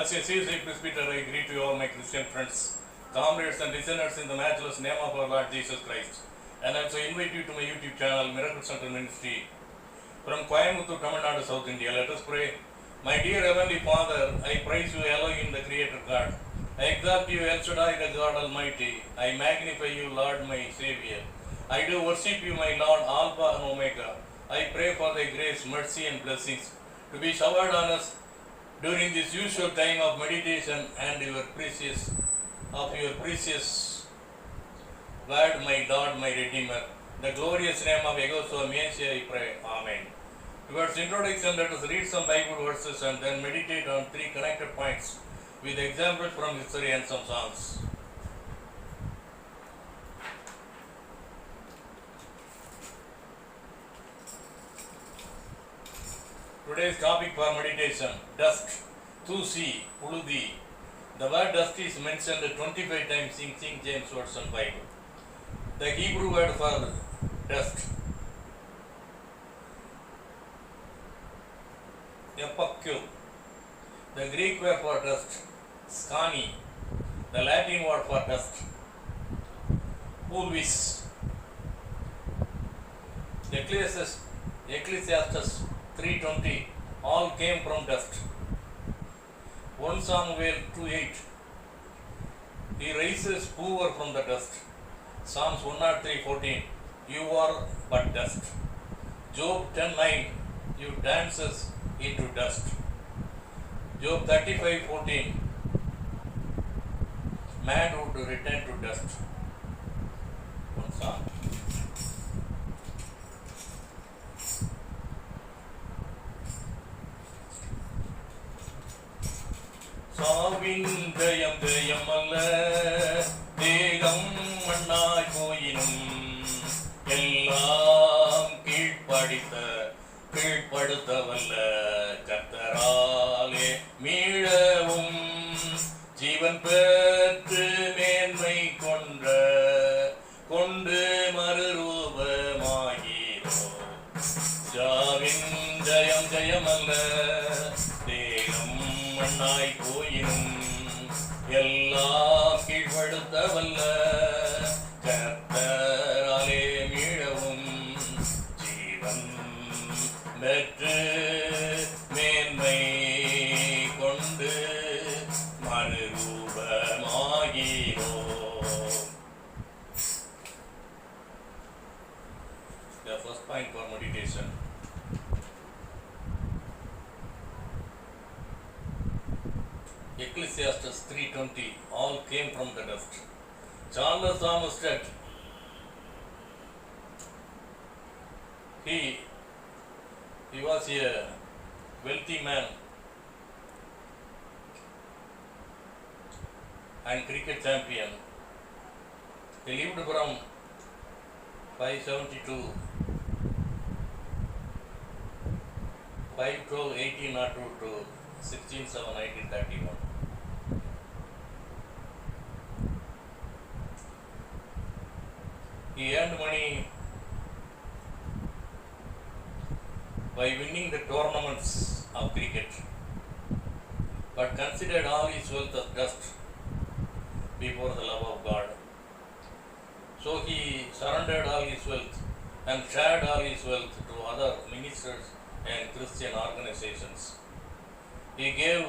As a CSI presbyter, I greet you all my Christian friends, comrades and listeners in the matchless name of our Lord Jesus Christ. And also invite you to my YouTube channel, Miracle Center Ministry. From Coimbatore, Tamil Nadu, South India, let us pray. My dear Heavenly Father, I praise you, Elohim, the Creator God. I exalt you, El Shaddai, the God Almighty. I magnify you, Lord, my Savior. I do worship you, my Lord, Alpha and Omega. I pray for thy grace, mercy, and blessings to be showered on us during this usual time of meditation and your precious word, my Lord, my Redeemer. The glorious name of Yehoshua Messiah, I pray. Amen. Towards introduction, let us read some Bible verses and then meditate on three connected points with examples from history and some songs. Today's topic for meditation, dust, Tusi, Uludi. The word dust is mentioned 25 times in King James Version Bible. The Hebrew word for dust, epakyo. The Greek word for dust, skani. The Latin word for dust, pulvis. Ecclesiastes 3:20, all came from dust. 1 Samuel 2:8, he raises poor from the dust. Psalms 103:14, you are but dust. Job 10:9, you dances into dust. Job 35:14, man would return to dust. One psalm. சாவின் ஜெயம் ஜெயம் அல்ல, தேகம் மண்ணாய் போயினும் எல்லாம் கீழ்ப்படுத்தவல்ல கர்த்தராலே மீளவும் ஜீவன் பெற்று மேன்மை கொண்டு மறுரூபமாகிறோ. சாவின் ஜெயம் ஜெயம் அல்ல, தேகம் மண்ணாய் போயினும் எல்லாம் கீழ்ப்படுத்தவல்ல கர்த்தராலே மீளவும் ஜீவன் பெற்று மேன்மை கொண்டு மறுரூபமாகிறோம். The first point for meditation. Ecclesiastes 3:20, all came from the dust. Charles Armstead, he was a wealthy man and cricket champion. He lived from 512-1802 to 16/7/1931. He earned money by winning the tournaments of cricket, but considered all his wealth as dust before the love of God. So he surrendered all his wealth and shared all his wealth to other ministers and Christian organizations. He gave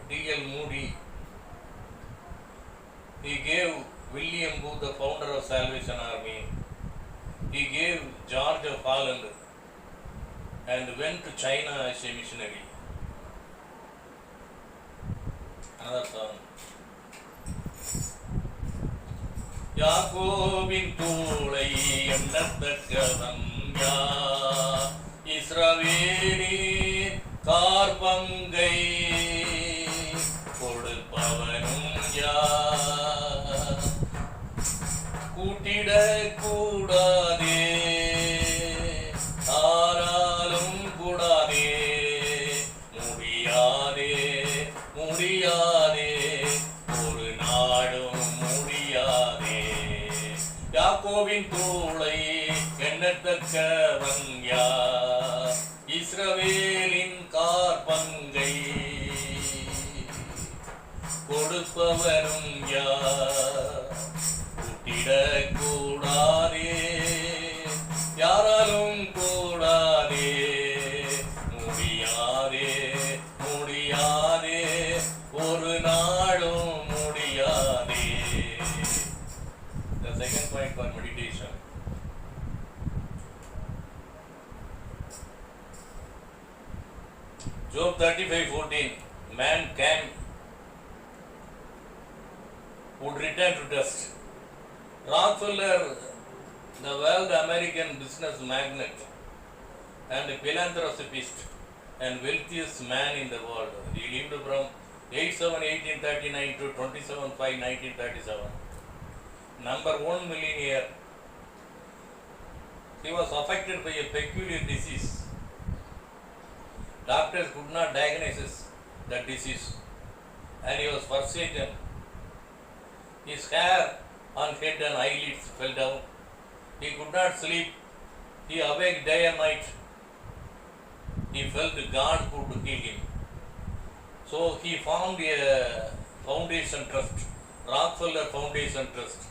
D.L. Moody, he gave William Booth, the founder of Salvation Army, he gave George of Holland, and went to China as a missionary. Another song. யாக்கோபின் தூளை எண்ணத்தக்கவன் யார், இஸ்ரவேலின் கார்பங்கை கொடுப்பவனும் யார், கூட்டிடக் கூடாதே ஆனாலும் கூடாதே, முடியாதே ஒரு நாடும் முடியாதே. யாக்கோபின் தூளை எண்ணத்தக்கவன் யார், இஸ்ரவேலின் கார்பங்கை கொடுப்பவரும் யார்? கூடாதே, யாராலும் கூடாதே, முடியாதே, முடியாதே, ஒரு நாளும் முடியாதே. The second point for meditation. Job 35:14. Man would return to dust. Rockefeller, the world American business magnate and philanthropist and wealthiest man in the world. He lived from 8/7/1839 to 27/5/1937. Number 1 millionaire. He was affected by a peculiar disease. Doctors could not diagnose that disease, and he was forsaken. His hair on head and eyelids fell down. He could not sleep. He awake day and night. He felt God could heal him. So he found a foundation trust, Rockefeller Foundation Trust,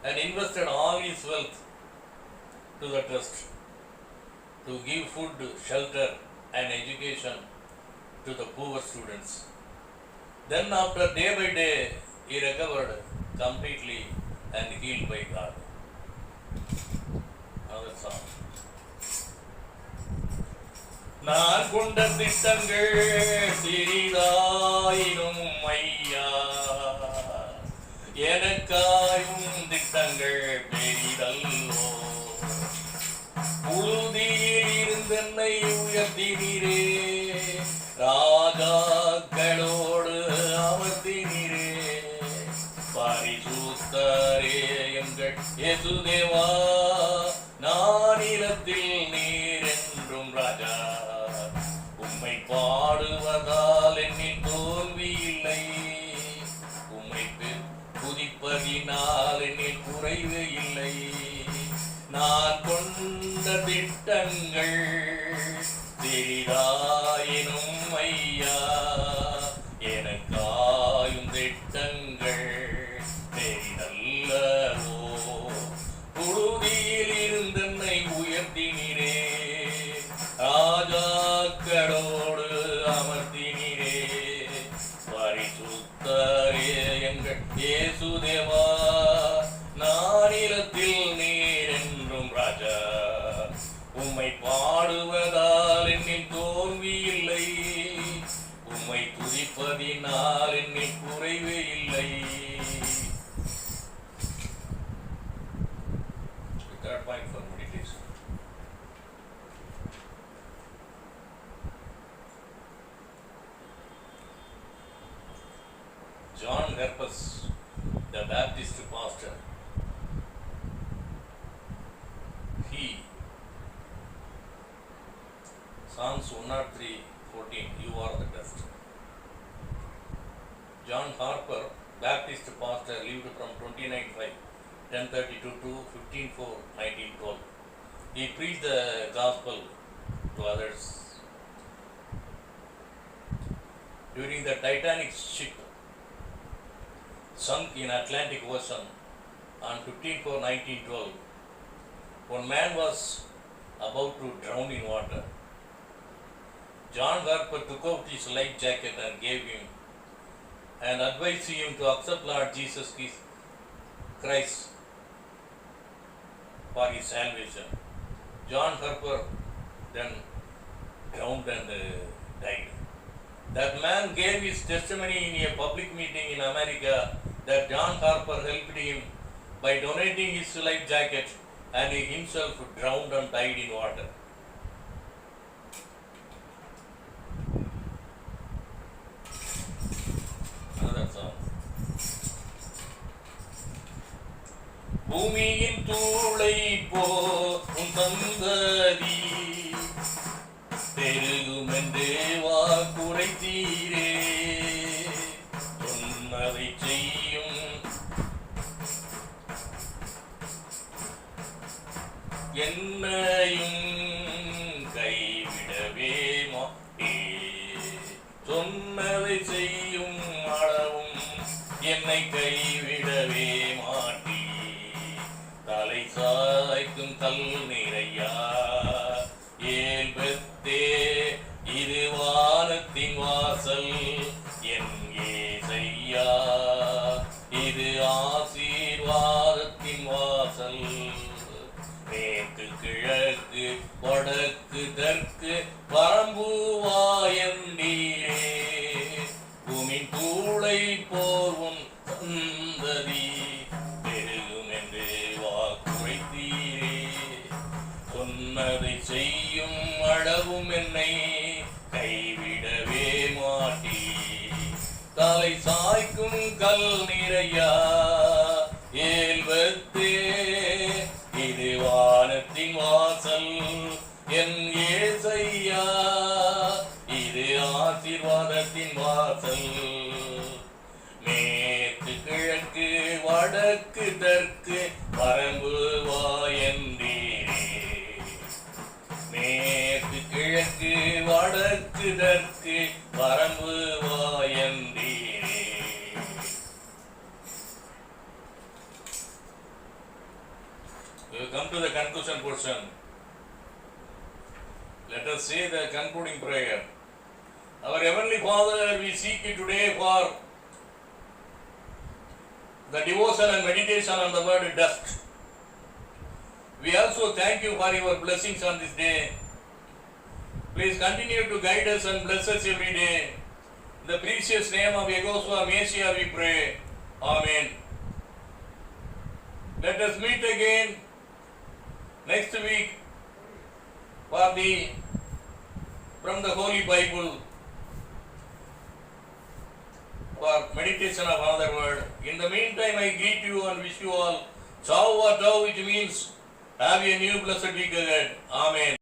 and invested all his wealth to the trust to give food, shelter, and education to the poor students. Then after day by day, he recovered completely and healed by God. Another song. நான் கொண்ட திட்டங்கள் சிறிதாயினும் ஐயா, எனக்காயும் திட்டங்கள் பெரிதல்லோ. புழுதியில் இருந்தென்னை உயர்த்தினீரே, ராஜாக்களோடு அமர்த்தினீரே. பரிசுத்தரே எங்கள் இயேசுதேவா, நானிலத்தில் நீர் என்றும் ராஜா. உம்மை பாடுவதால் என்னில் தோல்வி இல்லை, உம்மை துதிப்பதினால் என்னில் குறைவு இல்லை. நான் கொண்ட திட்டங்கள் சிறிதாயினும் ஐயா, எனக்காயும் திட்டங்கள் பெரிதல்லவோ. புழுதியில் இருந்தென்னை உயர்த்தினீரே, ராஜாக்களோடு அமர்த்தினீரே. பரிசுத்தரே எங்கள் இயேசுதேவா, நானிலத்தில் நீர் என்றும் ராஜா. உம்மை பாடுவதால் என்னில் தோல்வி இல்லை, உம்மை துதிப்பதினால் என்னில் குறைவு இல்லை. Third point for meditation. John Harpus, the Baptist pastor, he, Psalms 103:14, you are the dust. John Harper, Baptist pastor, lived from 29/5/1032 to 15/4/1912. He preached the gospel to others. During the Titanic ship sunk in Atlantic Ocean on 15/4/1912, one man was about to drown in water. John Harper took out his life jacket and gave him and advised him to accept Lord Jesus Christ for his salvation. John Harper then drowned and died. That man gave his testimony in a public meeting in America that John Harper helped him by donating his life jacket, and he himself drowned and died in water. Another song. பூமியின் தூளை போம் சந்ததி பெருகுமென்றே வாக்குரைத்தீரே, சொன்னதை செய்யும் என்னையும் கைவிடவே மாட்டே. சொன்னதை செய்யும் அளவும் என்னை கைவிடவே மாட்டி தலை சாய்க்கும் கல் நிறையா ஏல் பெத்தே இது வானத்தின் வாசல் என் ஏசையா இது ஆசீர்வாதத்தின் வாசல் மேற்கு கிழக்கு வடக்கு தெற்கு பரம்புவாயந்தீரே பூமின் தூளை போர்வும் சந்ததி பெருகும் என்று வாக்குரைத்தீரே சொன்னதை செய்யும் அளவும் என்னை கைவிடவே மாட்டி தலை சாய்க்கும் கல் நிறையா ஏல்வத்தே இது வானத்தின் வாசல் என் ஏசையா இது ஆசீர்வாதத்தின் வாசல் மேற்கு கிழக்கு வடக்கு தெற்கு பரம்பு வாயந்தீரே மேற்கு கிழக்கு வடக்கு தெற்கு பரம்பு வாயந்தீரே. We will come to the conclusion portion. Let us say the concluding prayer. Our Heavenly Father, we seek you today for the devotion and meditation on the word dust. We also thank you for your blessings on this day. Please continue to guide us and bless us every day. In the precious name of Yehosua Messiah we pray. Amen. Let us meet again next week from the Holy Bible for meditation of another word. In the meantime, I greet you and wish you all Ciao or Ciao, which means have a new blessed week ahead. Amen.